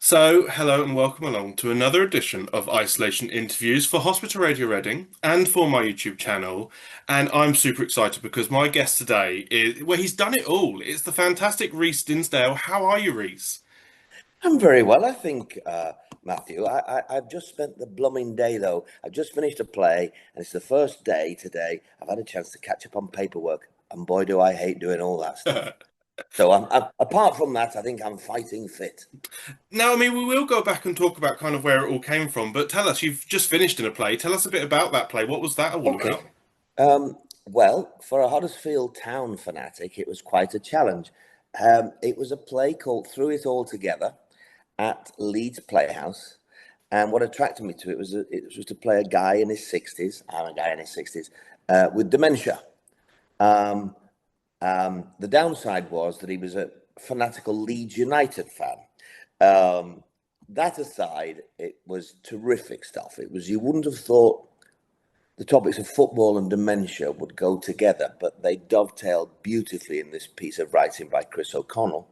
So, hello and welcome along to another edition of Isolation Interviews for Hospital Radio Reading and for my YouTube channel. And I'm super excited because my guest today is, well, he's done it all. It's the fantastic Reece Dinsdale. How are you, Reece? I'm very well, I think, Matthew. I've just spent the blooming day, though. I've just finished a play, and it's the first day today I've had a chance to catch up on paperwork, and boy, do I hate doing all that stuff. So apart from that, I think I'm fighting fit. Now, I mean, we will go back and talk about kind of where it all came from, but tell us, you've just finished in a play. Tell us a bit about that play. What was that all Okay. about? Well, for a Huddersfield Town fanatic, it was quite a challenge. It was a play called Through It All Together at Leeds Playhouse. And what attracted me to it was to play a guy in his 60s. I'm a guy in his 60s with dementia. Um, the downside was that he was a fanatical Leeds United fan. That aside, it was terrific stuff. It was, you wouldn't have thought the topics of football and dementia would go together, but they dovetailed beautifully in this piece of writing by Chris O'Connell.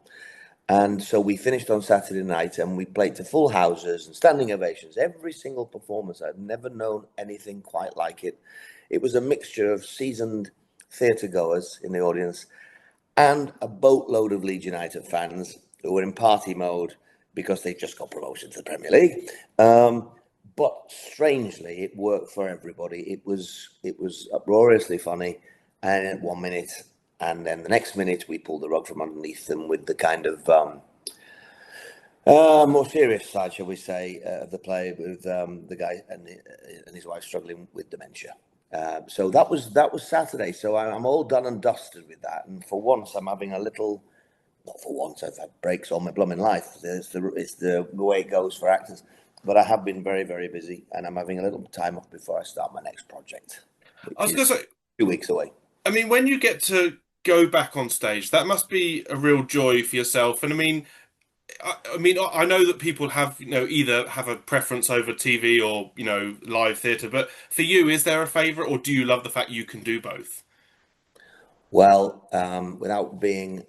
And so we finished on Saturday night and we played to full houses and standing ovations. Every single performance, I've never known anything quite like it. It was a mixture of seasoned theatre goers in the audience and a boatload of Leeds United fans who were in party mode because they just got promotion to the Premier League. But strangely, it worked for everybody. It was uproariously funny, and at 1 minute, and then the next minute we pulled the rug from underneath them with the kind of more serious side, shall we say, of the play with the guy and his wife struggling with dementia. So that was Saturday. So I'm all done and dusted with that, and for once I'm having a little. Not for once, I've had breaks all my blooming life. It's the way it goes for actors. But I have been very, very busy, and I'm having a little time off before I start my next project, I which was going is to say, 2 weeks away. I mean, when you get to go back on stage, that must be a real joy for yourself. And I know that people have, either have a preference over TV or, live theatre, but for you, is there a favourite or do you love the fact you can do both? Well, without being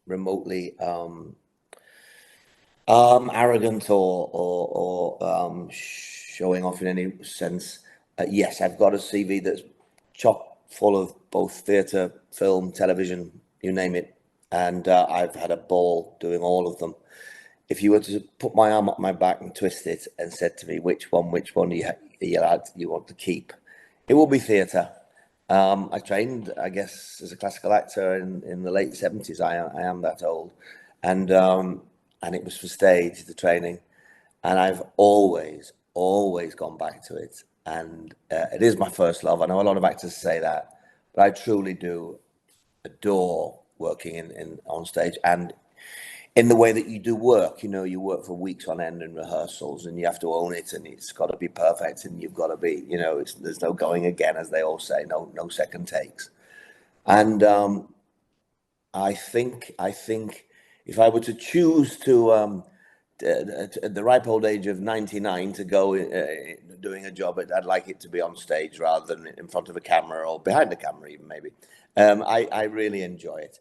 remotely arrogant or showing off in any sense, yes, I've got a CV that's chock full of both theatre, film, television, you name it, and I've had a ball doing all of them. If you were to put my arm up my back and twist it and said to me, which one you want to keep, it will be theatre. I trained, I guess, as a classical actor in the late 70s. I am that old. And it was for stage, the training. And I've always gone back to it. And it is my first love. I know a lot of actors say that, but I truly do adore working in on stage and in the way that you do work. You work for weeks on end in rehearsals and you have to own it and it's got to be perfect and you've got to be, there's no going again, as they all say, no second takes. And I think if I were to choose to at the ripe old age of 99 to go doing a job, I'd like it to be on stage rather than in front of a camera or behind the camera even maybe. I really enjoy it.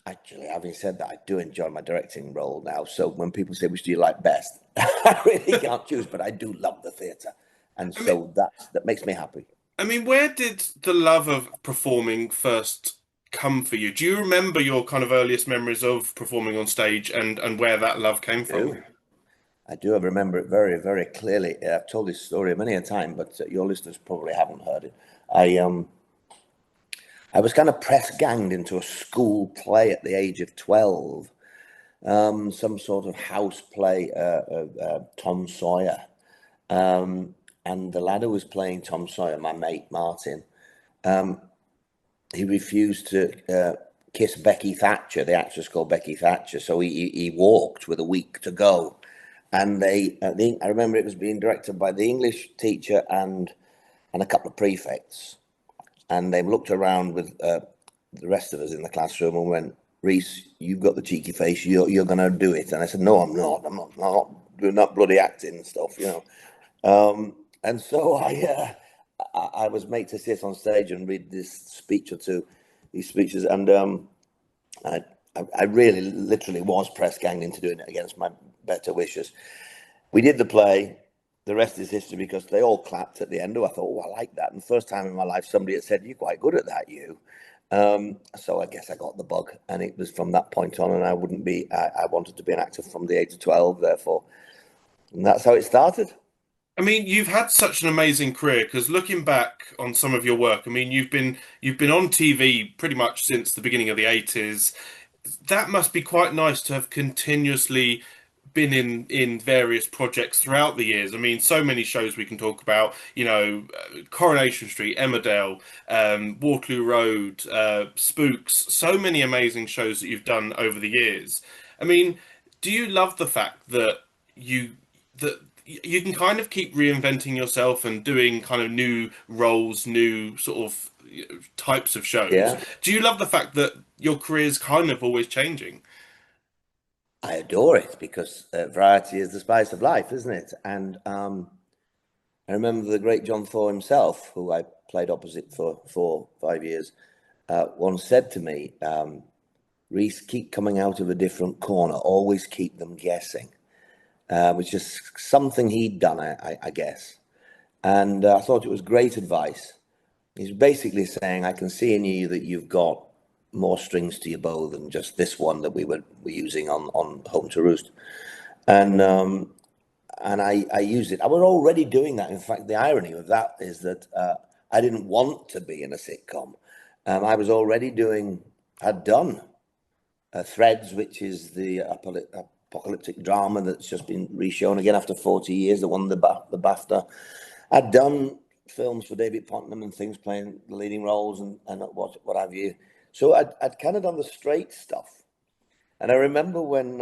Actually, having said that, I do enjoy my directing role now. So when people say, which do you like best? I really can't choose, but I do love the theatre. And I mean, so that makes me happy. where did the love of performing first come for you? Do you remember your kind of earliest memories of performing on stage and where that love came I do. from? I do. I remember it very, very clearly. I've told this story many a time, but your listeners probably haven't heard it. I um I was kind of press ganged into a school play at the age of 12. Some sort of house play, Tom Sawyer. And the lad who was playing Tom Sawyer, my mate Martin, he refused to kiss Becky Thatcher, the actress called Becky Thatcher. So he walked with a week to go. And I remember it was being directed by the English teacher and a couple of prefects. And they looked around with the rest of us in the classroom and went, Reece, you've got the cheeky face. You're going to do it. And I said, no, I'm not. I'm not doing that bloody acting and stuff. And so I was made to sit on stage and read this speech or two, these speeches, and I really, literally was press ganged into doing it against better wishes. We did the play. The rest is history because they all clapped at the end. Oh, I thought, oh, I like that. And the first time in my life, somebody had said, "You're quite good at that, you." So I guess I got the bug, and it was from that point on. And I wouldn't be. I wanted to be an actor from the age of 12, therefore, and that's how it started. I mean, you've had such an amazing career because looking back on some of your work, I mean, you've been on TV pretty much since the beginning of the 80s. That must be quite nice to have continuously been in various projects throughout the years. I mean, so many shows we can talk about. Coronation Street, Emmerdale, Waterloo Road, Spooks. So many amazing shows that you've done over the years. I mean, do you love the fact that you that you can kind of keep reinventing yourself and doing kind of new roles, new sort of types of shows? Yeah, Do you love the fact that your career is kind of always changing? I adore it because variety is the spice of life, isn't it? And I remember the great John Thor himself, who I played opposite for 5 years, once said to me, "Reece, keep coming out of a different corner. Always keep them guessing." Which is something he'd done, I guess. And I thought it was great advice. He's basically saying, I can see in you that you've got more strings to your bow than just this one that we were using on Home to Roost. And I used it. I was already doing that. In fact, the irony of that is that I didn't want to be in a sitcom. I was already had done Threads, which is the apocalyptic drama that's just been reshown again after 40 years, that won the BAFTA. I'd done films for David Puttnam and things, playing the leading roles and what have you. So I'd kind of done the straight stuff. And I remember when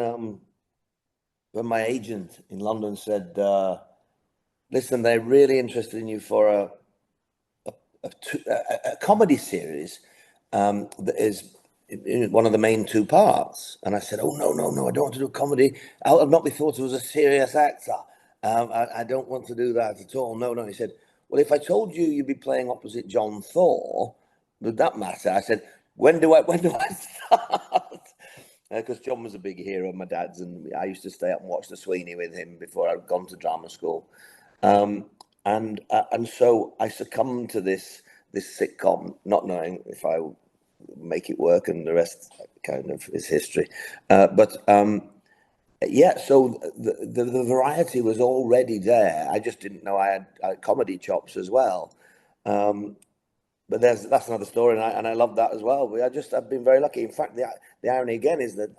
my agent in London said, listen, they're really interested in you for a comedy series that is in one of the main two parts. And I said, oh, no, I don't want to do comedy. I'll not be thought of as a serious actor. I don't want to do that at all. No. He said, well, if I told you you'd be playing opposite John Thor, would that matter? I said, when do I start? Because John was a big hero of my dad's, and I used to stay up and watch the Sweeney with him before I'd gone to drama school. And so I succumbed to this sitcom, not knowing if I would make it work, and the rest kind of is history. Yeah, so the variety was already there. I just didn't know I had comedy chops as well. But that's another story, and I love that as well. But I've been very lucky. In fact, the irony again is that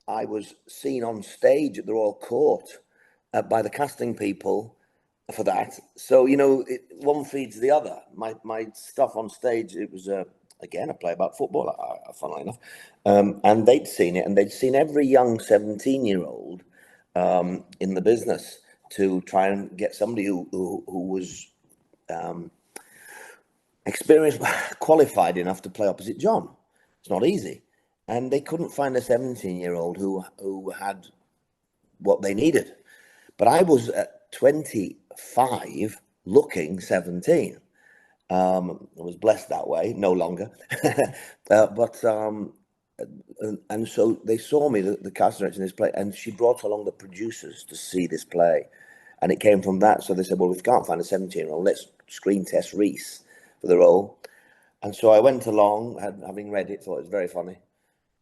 I was seen on stage at the Royal Court by the casting people for that. So one feeds the other. My stuff on stage, it was again a play about football, funnily enough, and they'd seen it, and they'd seen every young 17-year-old in the business to try and get somebody who was experienced, qualified enough to play opposite John. It's not easy, and they couldn't find a 17-year-old who had what they needed. But I was at 25, looking 17. I was blessed that way, no longer. And so they saw me, the cast director in this play, and she brought along the producers to see this play. And it came from that. So they said, well, we can't find a 17-year-old, let's screen test Reece for the role. And so I went along, having read it, thought it was very funny.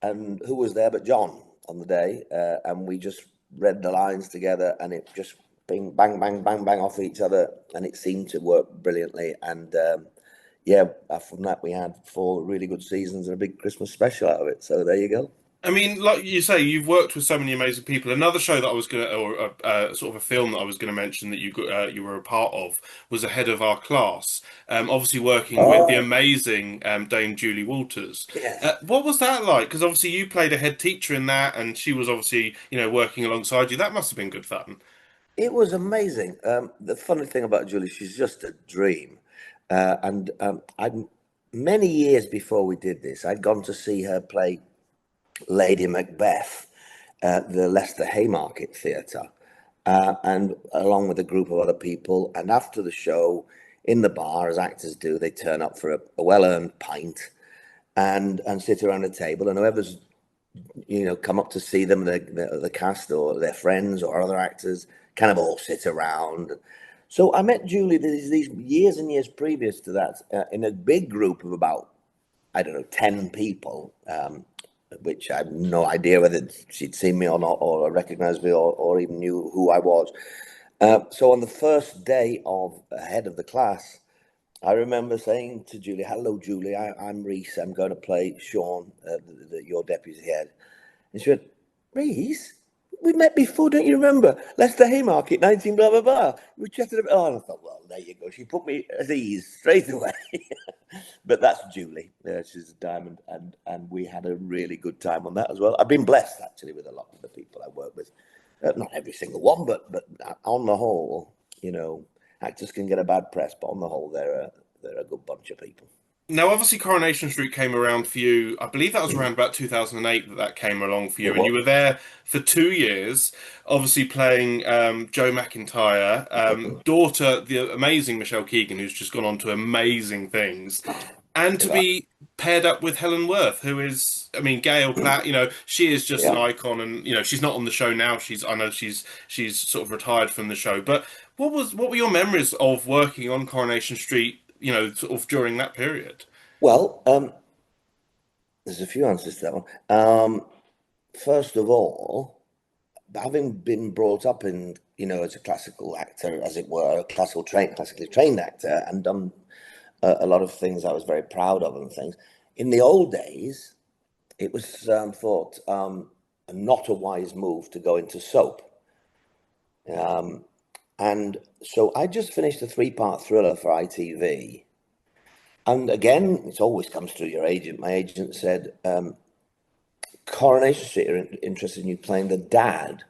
And who was there but John on the day? And we just read the lines together, and it just bang, bang, bang, bang, bang off each other. And it seemed to work brilliantly. And from that, we had 4 really good seasons and a big Christmas special out of it. So there you go. I mean, like you say, you've worked with so many amazing people. Another show that I was or sort of a film that I was gonna mention that you were a part of was Ahead of Our Class. Obviously working with the Oh, amazing Dame Julie Walters. yes. What was that like? Because obviously you played a head teacher in that, and she was obviously working alongside you. That must have been good fun. It was amazing. The funny thing about Julie, she's just a dream. And I many years before we did this, I'd gone to see her play Lady Macbeth at the Leicester Haymarket Theatre, and along with a group of other people. And after the show, in the bar, as actors do, they turn up for a well-earned pint and sit around a table. And whoever's come up to see them, the cast or their friends or other actors, kind of all sit around. So I met Julie these years and years previous to that in a big group of about, I don't know, 10 people, which I have no idea whether she'd seen me or not, or recognized me, or even knew who I was. So on the first day of head of the class, I remember saying to Julie, "Hello, Julie, I'm Reece. I'm going to play Sean, your deputy head." And she went, "Reece, we met before, don't you remember? Leicester Haymarket, 19, blah, blah, blah. We chatted about." Oh, and I thought, well, there you go. She put me at ease straight away. But that's Julie. She's a diamond. And we had a really good time on that as well. I've been blessed, actually, with a lot of the people I work with. Not every single one, but on the whole, actors can get a bad press, but on the whole, they're a good bunch of people. Now, obviously, Coronation Street came around for you. I believe that was around about 2008 that came along for It you, and you was. were there for 2 years, obviously playing Joe McIntyre, daughter, the amazing Michelle Keegan, who's just gone on to amazing things, and to be paired up with Helen Worth, who is, I mean, Gail Platt. She is just an Yeah. icon, and she's not on the show now. I know she's sort of retired from the show, but what were your memories of working on Coronation Street? Sort of during that period. Well, there's a few answers to that one. First of all, having been brought up in, as a classical actor, as it were, a classically trained actor, and done a lot of things I was very proud of and things. In the old days, it was thought not a wise move to go into soap. And so I just finished a 3-part thriller for ITV. And again, it always comes through your agent. My agent said, Coronation Street are interested in you playing the dad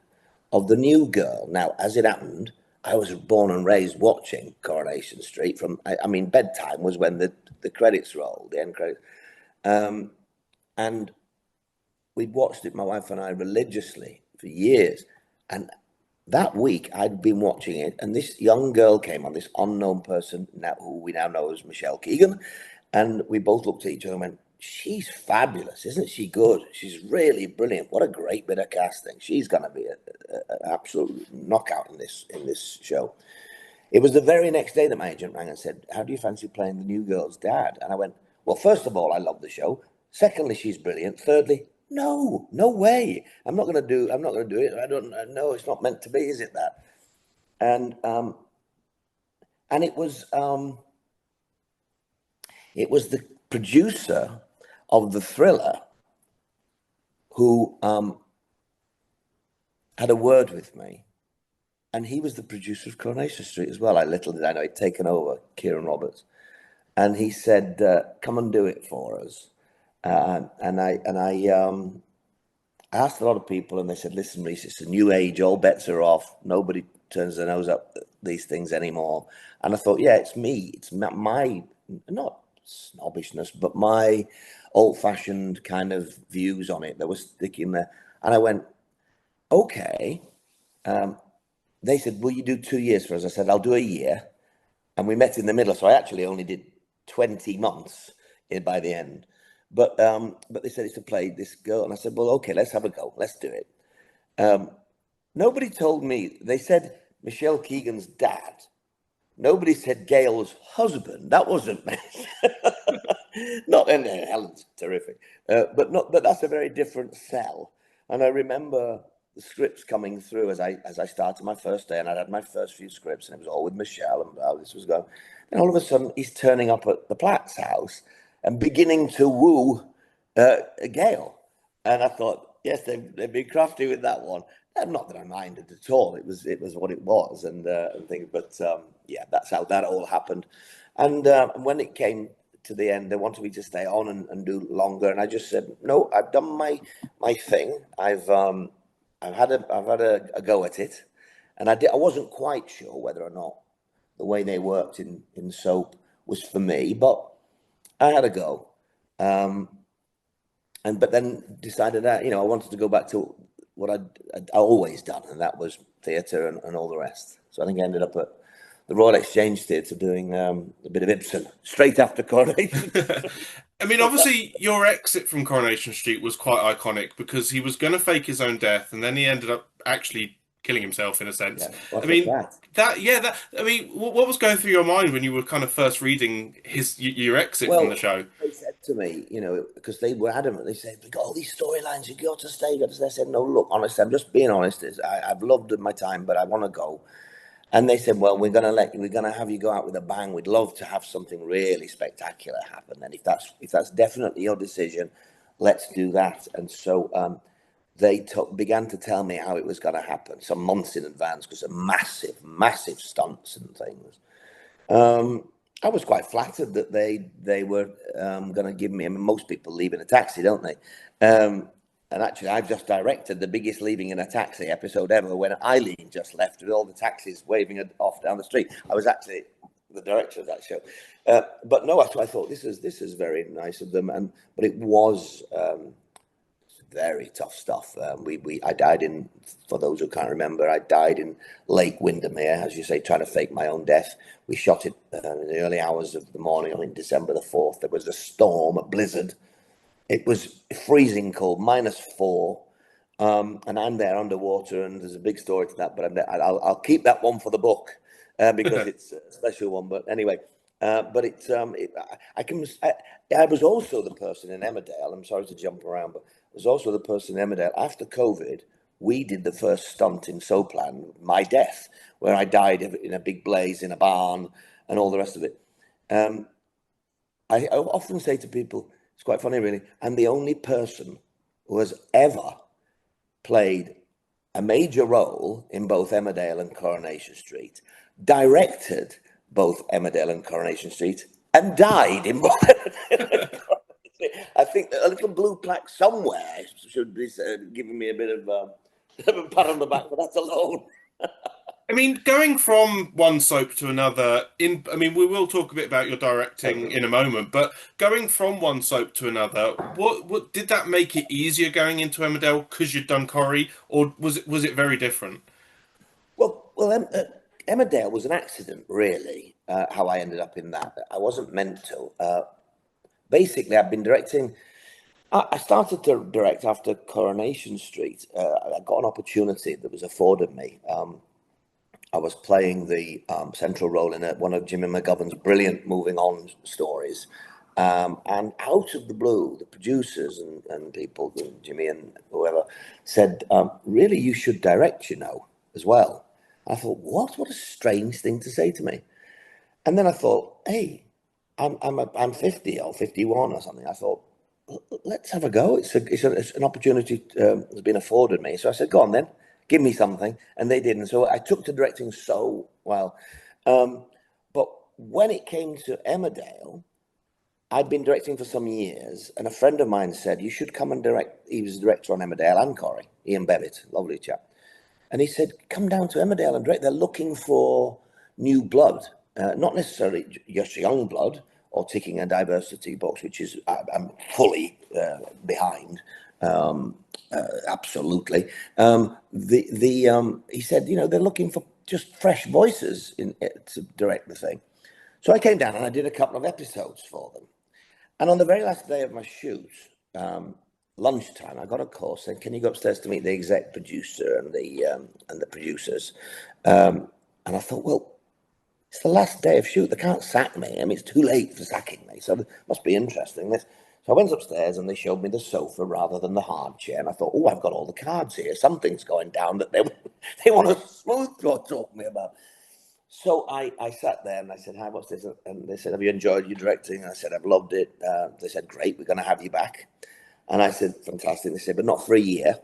of the new girl. Now, as it happened, I was born and raised watching Coronation Street I mean, bedtime was when the credits rolled, the end credits. And we'd watched it, my wife and I, religiously for years. And that week I'd been watching it, and this young girl came on, this unknown person now who we now know as Michelle Keegan. And we both looked at each other and went, "She's fabulous, isn't she good? She's really brilliant. What a great bit of casting. She's going to be an absolute knockout in this show." It was the very next day that my agent rang and said, "How do you fancy playing the new girl's dad?" And I went, "Well, first of all, I love the show. Secondly, she's brilliant. Thirdly, no way. I'm not going to do it. I don't know. It's not meant to be, is it that?" And it was the producer of the thriller who had a word with me, and he was the producer of Coronation Street as well. Little did I know he'd taken over, Kieran Roberts, and he said, "Come and do it for us." And I asked a lot of people, and they said, "Listen, Reece, it's a new age. All bets are off. Nobody turns their nose up at these things anymore." And I thought, yeah, it's me. It's my not snobbishness, but my old-fashioned kind of views on it that was sticking there. And I went, "Okay." They said, "Will you do 2 years for us?" I said, "I'll do a year." And we met in the middle, so I actually only did 20 months by the end. But they said it's to play this girl, and I said, "Well, okay, let's have a go. Let's do it." Nobody told me. They said Michelle Keegan's dad. Nobody said Gail's husband. That wasn't mentioned. Not in there. Helen's terrific, but that's a very different sell. And I remember the scripts coming through as I started my first day, and I'd had my first few scripts, and it was all with Michelle and how this was going. And all of a sudden, he's turning up at the Platt's house and beginning to woo Gail. And I thought, yes, they've been crafty with that one. And not that I minded at all. It was what it was, and things. But yeah, that's how that all happened. And when it came to the end, they wanted me to stay on and do longer, and I just said, "No, I've done my thing. I've had a go at it, and I wasn't quite sure whether or not the way they worked in soap was for me, but I had a go, but then decided that I wanted to go back to what I'd always done, and that was theatre and all the rest. So I think I ended up at the Royal Exchange Theatre doing a bit of Ibsen straight after Coronation. I mean, obviously, your exit from Coronation Street was quite iconic because he was going to fake his own death, and then he ended up actually killing himself in a sense. Yeah, I what was mean, that? I mean, what was going through your mind when you were kind of first reading your exit from the Well, show? they said to me, because they were adamant, they said, "We got all these storylines, you got to stay, you got to stay." I said, "No, look, honestly, I'm just being honest. I've loved my time, but I want to go." And they said, "Well, we're gonna have you go out with a bang. We'd love to have something really spectacular happen. And if that's definitely your decision, let's do that." And so they began to tell me how it was going to happen some months in advance because of massive stunts and things. I was quite flattered that they were going to give me. I mean, most people leave in a taxi, don't they? And actually, I've just directed the biggest leaving in a taxi episode ever when Eileen just left with all the taxis waving her off down the street. I was actually the director of that show. But no, I thought this is very nice of them. But it was very tough stuff. I died in, for those who can't remember, I died in Lake Windermere, as you say, trying to fake my own death. We shot it in the early hours of the morning on December the 4th. There was a storm, a blizzard. It was freezing cold, -4. And I'm there underwater, and there's a big story to that, but I'll keep that one for the book because it's a special one. But anyway, but I was also the person in Emmerdale. I'm sorry to jump around, but I was also the person in Emmerdale after COVID. We did the first stunt in Soplan, my death, where I died in a big blaze in a barn and all the rest of it. I often say to people, it's quite funny, really. I'm the only person who has ever played a major role in both Emmerdale and Coronation Street, directed both Emmerdale and Coronation Street, and died in both. I think a little blue plaque somewhere should be giving me a bit of a pat on the back for that alone. I mean, going from one soap to another, I mean, we will talk a bit about your directing in a moment, but going from one soap to another, what did that make it easier going into Emmerdale because you'd done Corrie, or was it very different? Well, Emmerdale was an accident, really. How I ended up in that, I wasn't meant to. Basically, I've been directing. I started to direct after Coronation Street. I got an opportunity that was afforded me. I was playing the central role in one of Jimmy McGovern's brilliant moving on stories. And out of the blue, the producers and people, Jimmy and whoever, said, really, you should direct, as well. I thought, what? What a strange thing to say to me. And then I thought, hey, I'm 50 or 51 or something. I thought, let's have a go. It's an opportunity that's been afforded me. So I said, go on then, give me something. And they didn't. So I took to directing so well. But when it came to Emmerdale, I'd been directing for some years, and a friend of mine said, you should come and direct. He was a director on Emmerdale and Corrie, Ian Bevitt, lovely chap. And he said, come down to Emmerdale and direct. They're looking for new blood, not necessarily just young blood or ticking a diversity box, which is I'm fully behind. Absolutely. He said, they're looking for just fresh voices to direct the thing. So I came down and I did a couple of episodes for them. And on the very last day of my shoot, lunchtime, I got a call saying, "Can you go upstairs to meet the exec producer and the producers?" And I thought, well, it's the last day of shoot. They can't sack me. I mean, it's too late for sacking me, so it must be interesting. So I went upstairs and they showed me the sofa rather than the hard chair. And I thought, oh, I've got all the cards here. Something's going down that they want to smooth talk to me about. So I sat there and I said, hi, what's this? And they said, have you enjoyed your directing? And I said, I've loved it. They said, great, we're going to have you back. And I said, fantastic. They said, but not for a year.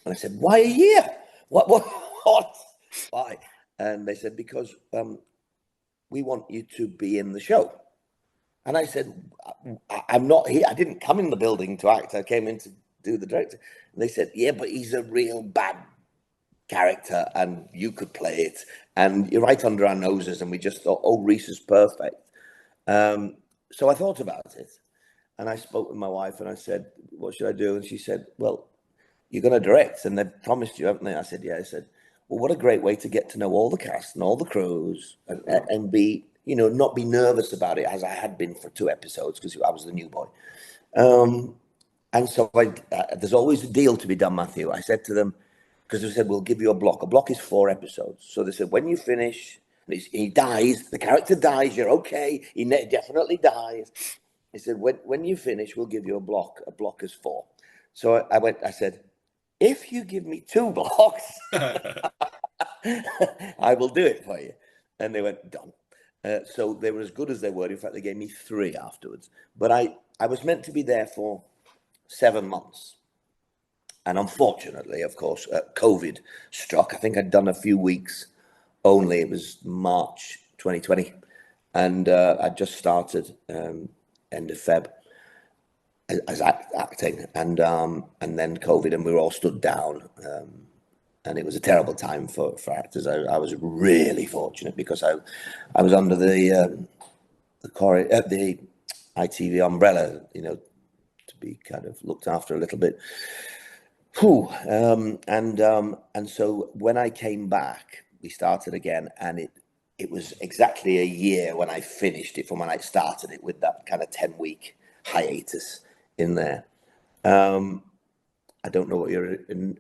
And I said, why a year? What? Why? And they said, because we want you to be in the show. And I said, I'm not here. I didn't come in the building to act. I came in to do the director. And they said, yeah, but he's a real bad character and you could play it. And you're right under our noses. And we just thought, oh, Reece is perfect. So I thought about it. And I spoke with my wife and I said, what should I do? And she said, well, you're going to direct and they've promised you, haven't they? I said, yeah. I said, well, what a great way to get to know all the cast and all the crews and be, not be nervous about it as I had been for 2 episodes because I was the new boy. And so there's always a deal to be done, Matthew. I said to them, because they said, we'll give you a block. A block is 4 episodes. So they said, when you finish, and he dies, the character dies, you're okay. He definitely dies. He said, when you finish, we'll give you a block. A block is 4. So I said, if you give me 2 blocks, I will do it for you. And they went, done. So they were as good as they were. In fact, they gave me 3 afterwards. But I was meant to be there for 7 months. And unfortunately, of course, COVID struck. I think I'd done a few weeks only. It was March 2020. And I just started end of Feb as acting. And then COVID, and we were all stood down. And it was a terrible time for actors. I was really fortunate because I was under the ITV umbrella, to be kind of looked after a little bit. And so when I came back, we started again, and it was exactly a year when I finished it from when I started it, with that kind of 10-week hiatus in there. I don't know what your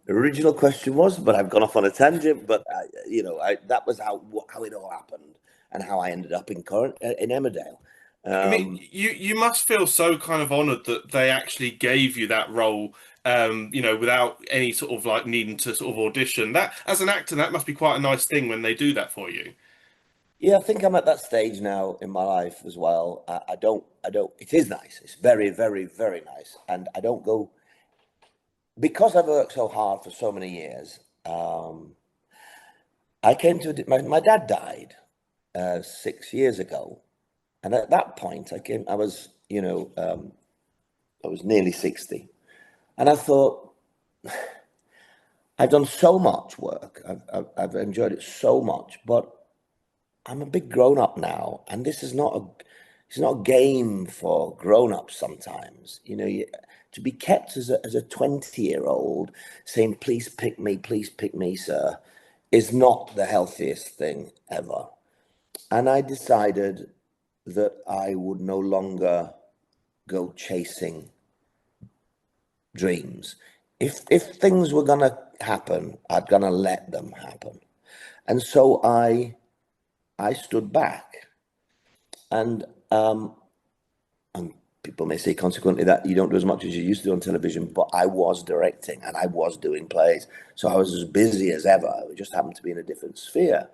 original question was, but I've gone off on a tangent. But that was how it all happened and how I ended up in Emmerdale. I mean, you must feel so kind of honoured that they actually gave you that role, without any sort of like needing to sort of audition. That, as an actor, that must be quite a nice thing when they do that for you. Yeah, I think I'm at that stage now in my life as well. I don't. It is nice. It's very, very, very nice, and I don't go because I've worked so hard for so many years. I came to my dad died 6 years ago. And at that point, I was nearly 60. And I thought, I've done so much work. I've enjoyed it so much, but I'm a big grown up now. And this is it's not a game for grown ups sometimes. To be kept as a 20-year-old saying, please pick me, sir, is not the healthiest thing ever. And I decided that I would no longer go chasing dreams. If things were gonna happen, I'd gonna let them happen. And so I stood back, and people may say consequently that you don't do as much as you used to do on television, but I was directing and I was doing plays, so I was as busy as ever. It just happened to be in a different sphere.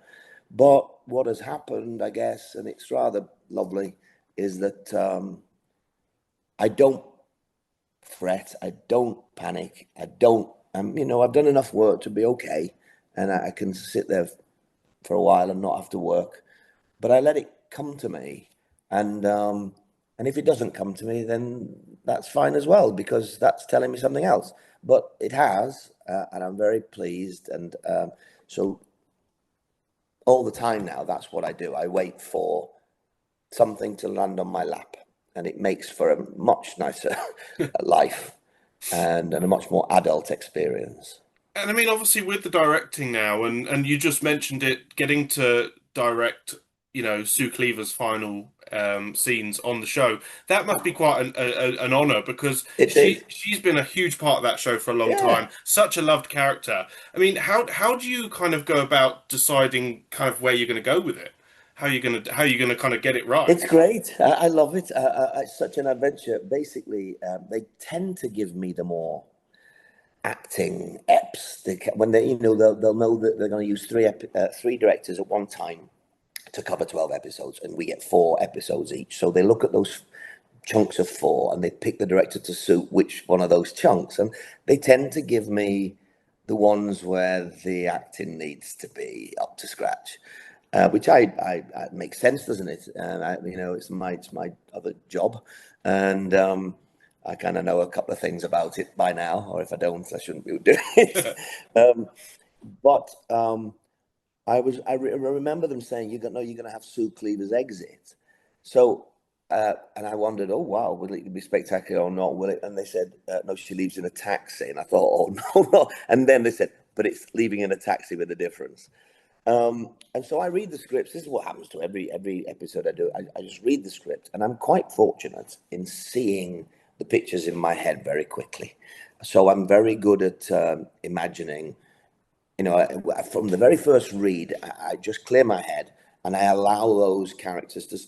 But what has happened, I guess, and it's rather lovely, is that I don't fret, I don't panic, I've done enough work to be okay, and I can sit there for a while and not have to work. But I let it come to me, and if it doesn't come to me, then that's fine as well, because that's telling me something else. But it has, and I'm very pleased, and so all the time now, that's what I do. I wait for something to land on my lap, and it makes for a much nicer life and a much more adult experience. And I mean, obviously, with the directing now, and you just mentioned it, getting to direct, Sue Cleaver's final scenes on the show, that must be quite an honor, because It is. she's been a huge part of that show for a long Yeah, time. Such a loved character. I mean, how do you kind of go about deciding kind of where you're going to go with it? How you gonna kind of get it right? it's great. I love it. It's such an adventure. Basically, they tend to give me the more acting eps. When they'll know that they're going to use three directors at one time to cover 12 episodes, and we get 4 episodes each. So they look at those chunks of 4 and they pick the director to suit which one of those chunks. And they tend to give me the ones where the acting needs to be up to scratch. Which I makes sense, doesn't it? And it's my other job, and I kind of know a couple of things about it by now, or if I don't, I shouldn't be doing it. But I remember them saying, you're going to have Sue Cleaver's exit. So, and I wondered, oh, wow, will it be spectacular or not? Will it? And they said, no, she leaves in a taxi. And I thought, oh, no, no. And then they said, but it's leaving in a taxi with a difference. And so I read the scripts. This is what happens to every episode I do. I just read the script, and I'm quite fortunate in seeing the pictures in my head very quickly. So I'm very good at imagining. From the very first read, I just clear my head and I allow those characters to,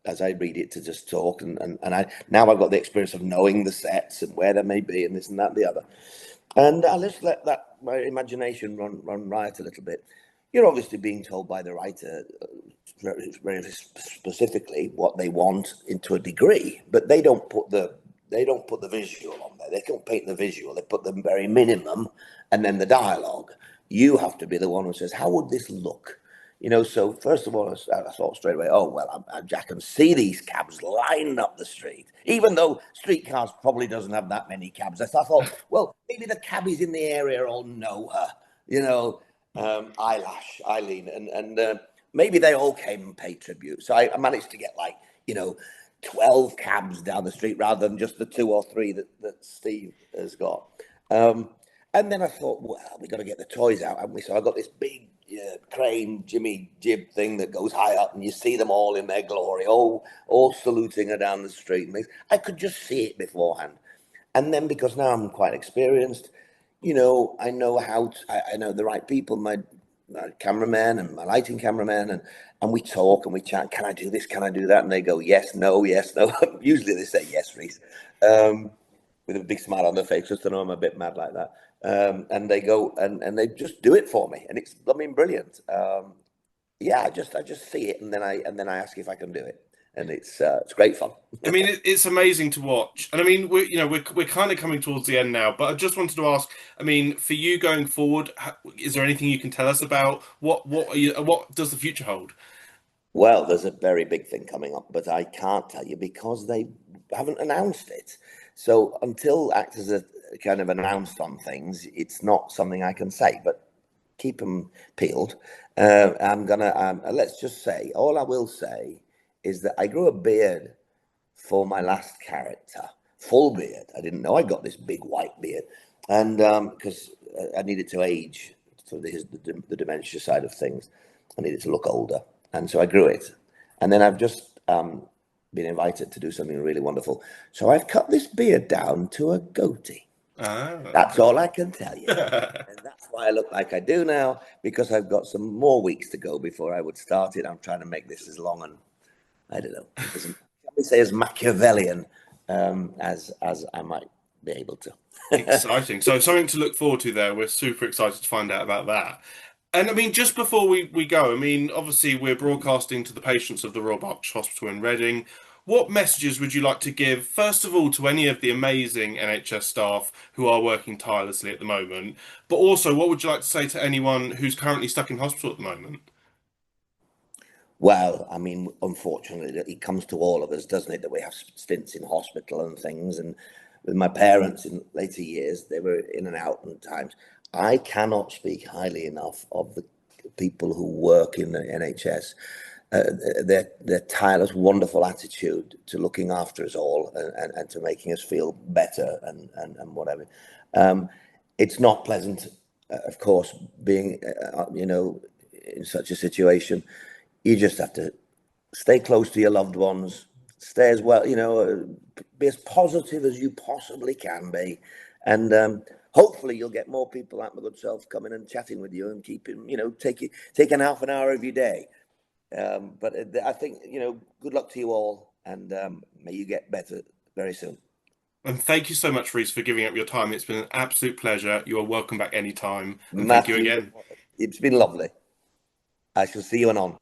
as I read it, to just talk. And I now I've got the experience of knowing the sets and where they may be and this and that and the other. And I just let my imagination run riot a little bit. You're obviously being told by the writer very specifically what they want into a degree, but they don't put the visual on there. They don't paint the visual. They put the very minimum and then the dialogue. You have to be the one who says, how would this look? So first of all, I thought straight away, oh, well, I can see these cabs lined up the street, even though Streetcars probably doesn't have that many cabs. I thought, well, maybe the cabbies in the area all know her, Eileen, and maybe they all came and paid tribute. So I managed to get 12 cabs down the street rather than just the 2 or 3 that Steve has got. And then I thought, well, we got to get the toys out, haven't we? So I got this big crane Jimmy Jib thing that goes high up, and you see them all in their glory, all saluting her down the street and things. I could just see it beforehand. And then because now I'm quite experienced, I know I know the right people, my cameraman and my lighting cameraman, and we talk and we chat. Can I do this? Can I do that? And they go, yes, no, yes, no. Usually they say yes, Reece, with a big smile on their face, just to know I'm a bit mad like that. And they go and they just do it for me, and it's brilliant. Yeah, I just see it, and then I ask if I can do it, and it's great fun. I mean, it's amazing to watch, and I mean, we're kind of coming towards the end now. But I just wanted to ask, I mean, for you going forward, is there anything you can tell us about what does the future hold? Well, there's a very big thing coming up, but I can't tell you because they haven't announced it. So until actors are kind of announced on things, it's not something I can say. But keep them peeled. I'm gonna let's just say all I will say is that I grew a beard for my last character, full beard. I didn't know I got this big white beard, and because I needed to age for the dementia side of things, I needed to look older, and so I grew it. And then I've just been invited to do something really wonderful, so I've cut this beard down to a goatee. Ah. That's all I can tell you. And that's why I look like I do now, because I've got some more weeks to go before I would start it. I'm trying to make this as long and, I don't know, shall we say as Machiavellian as I might be able to. Exciting. So something to look forward to there. We're super excited to find out about that. And I mean, just before we go, I mean, obviously we're broadcasting to the patients of the Royal Berkshire Hospital in Reading. What messages would you like to give, first of all, to any of the amazing NHS staff who are working tirelessly at the moment? But also, what would you like to say to anyone who's currently stuck in hospital at the moment? Well, I mean, unfortunately, it comes to all of us, doesn't it, that we have stints in hospital and things. And with my parents in later years, they were in and out at times. I cannot speak highly enough of the people who work in the NHS. Their tireless, wonderful attitude to looking after us all and to making us feel better and whatever. It's not pleasant, of course, being, in such a situation. You just have to stay close to your loved ones, stay as well, be as positive as you possibly can be. And hopefully you'll get more people like my good self coming and chatting with you and keeping, taking half an hour of your day. But I think, good luck to you all, and may you get better very soon. And thank you so much, Reece, for giving up your time. It's been an absolute pleasure. You are welcome back anytime. And thank you Matthew, again. it's been lovely. I shall see you anon.